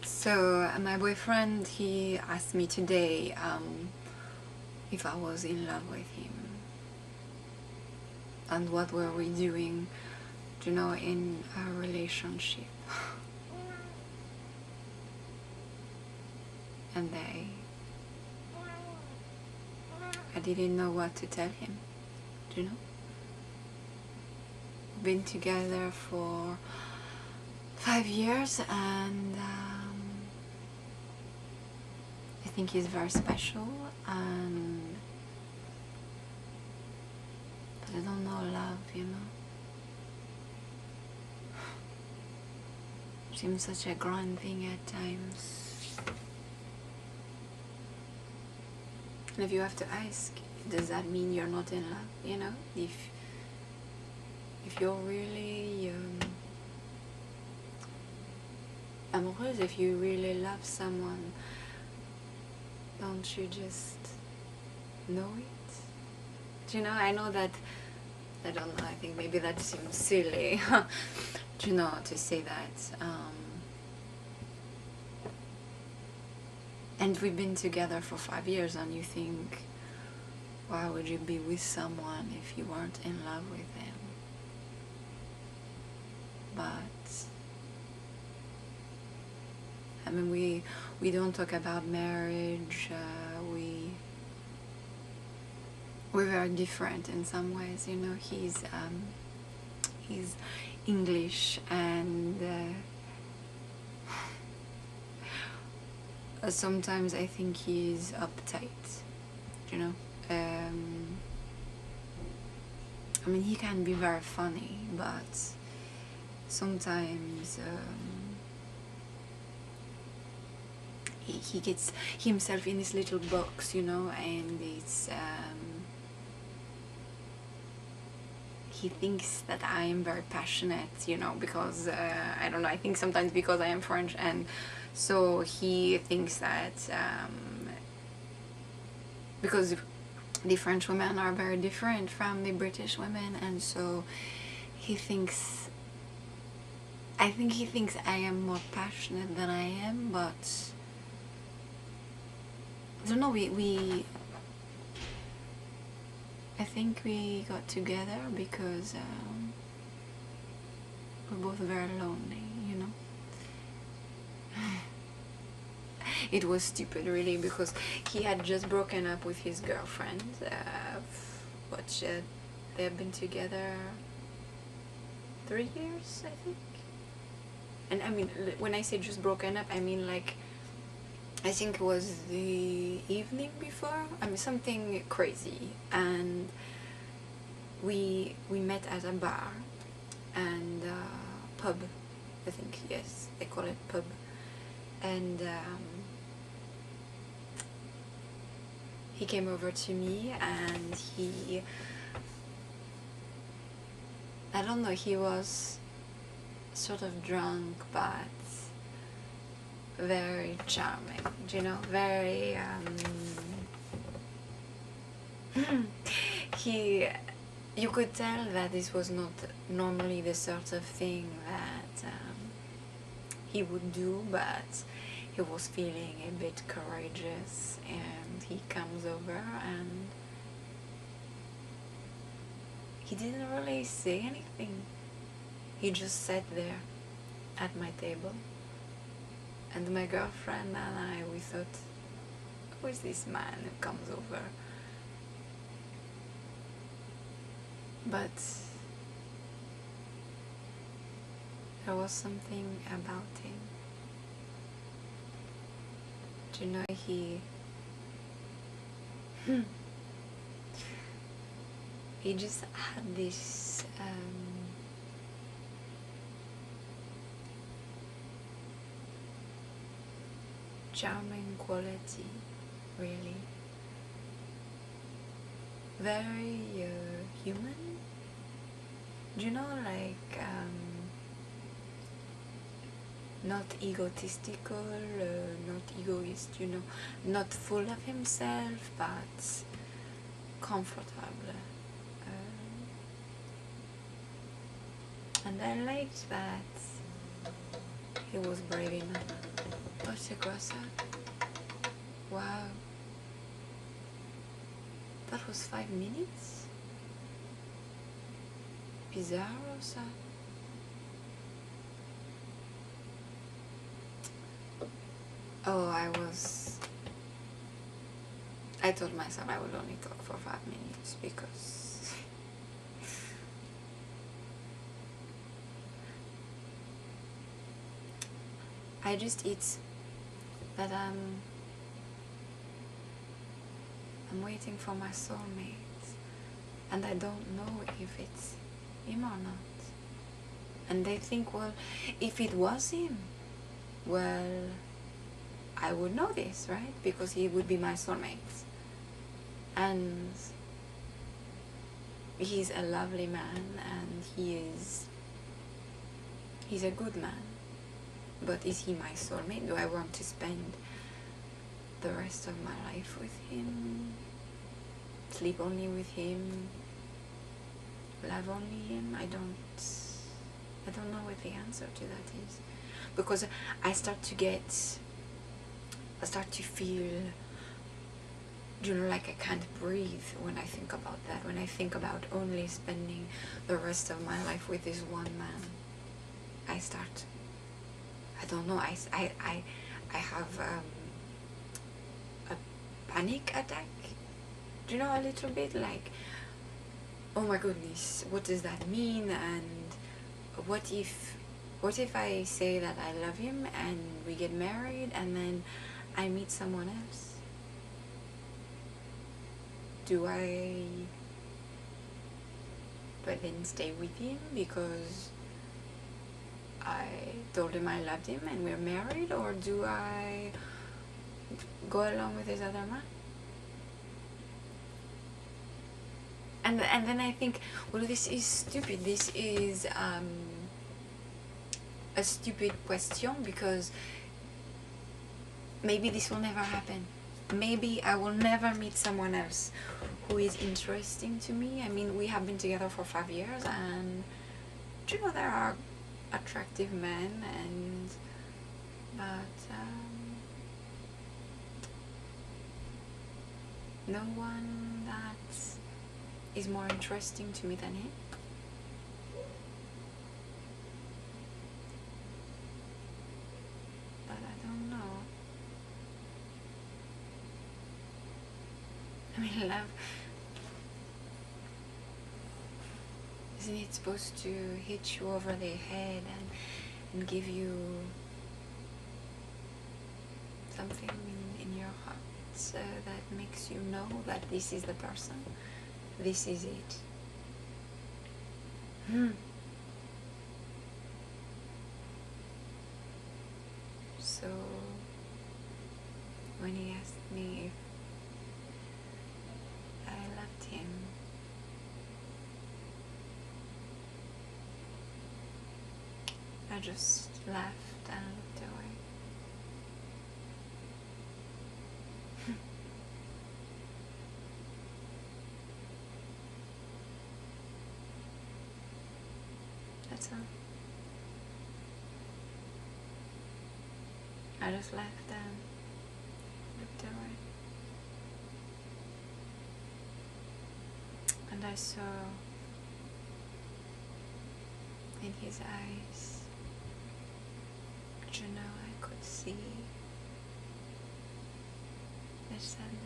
So my boyfriend, he asked me today if I was in love with him and what were we doing, you know, in our relationship. And I didn't know what to tell him, you know. We've been together for 5 years, and I think he's very special, and but I don't know love, you know. Seems such a grand thing at times. And if you have to ask, does that mean you're not in love, you know? If you're really amoureuse, if you really love someone, don't you just know it? You know, I know that, I don't know, I think maybe that seems silly, you know, to say that. And we've been together for 5 years, and you think, why would you be with someone if you weren't in love with them? But I mean, we don't talk about marriage. We're very different in some ways, you know. He's English, and sometimes I think he's uptight, you know. I mean, he can be very funny, but sometimes he gets himself in his little box, you know, and it's he thinks that I am very passionate, you know, because I don't know, I think sometimes because I am French, and so he thinks that because the French women are very different from the British women, and so he thinks, I think he thinks I am more passionate than I am, but I don't know, I think we got together because we're both very lonely, you know. It was stupid, really, because he had just broken up with his girlfriend. They've been together 3 years, I think. And I mean, when I say just broken up, I mean like, I think it was the evening before. I mean, something crazy. And we met at a bar and pub, I think, yes, they call it pub. And he came over to me, and I don't know, he was sort of drunk, but very charming, you know, very you could tell that this was not normally the sort of thing that he would do, but he was feeling a bit courageous, and he comes over, and he didn't really say anything. He just sat there at my table, and my girlfriend and I, we thought, who is this man who comes over? But there was something about him. Do you know, he just had this charming quality, really. Very human. Do you know, like not egotistical, not egoist, you know, not full of himself, but comfortable. And I liked that He was brave enough. Oh, c'est quoi ça? Wow. That was 5 minutes? Bizarro ça. Oh, I told myself I would only talk for 5 minutes because it's that I'm waiting for my soulmate and I don't know if it's him or not. And they think, well, if it was him, well, I would know this, right? Because he would be my soulmate. And he's a lovely man and he's a good man. But is he my soulmate? Do I want to spend the rest of my life with him? Sleep only with him? Love only him? I don't know what the answer to that is. Because I start to feel, you know, like I can't breathe when I think about that. When I think about only spending the rest of my life with this one man, I don't know, I have a panic attack, you know, a little bit, like, oh my goodness, what does that mean? And what if I say that I love him and we get married and then I meet someone else? Do I then stay with him because I told him I loved him and we're married, or do I go along with this other man? And then I think, well, this is stupid. This is a stupid question because maybe this will never happen. Maybe I will never meet someone else who is interesting to me. I mean, we have been together for 5 years, and do you know, there are attractive men, but no one that is more interesting to me than him. But I don't know. I mean, love, isn't it supposed to hit you over the head and give you something in your heart that makes you know that this is the person, this is it? So when he asked me if I loved him, I just laughed and looked away. That's all. I just laughed and looked away. And I saw in his eyes, you know, I could see the sadness.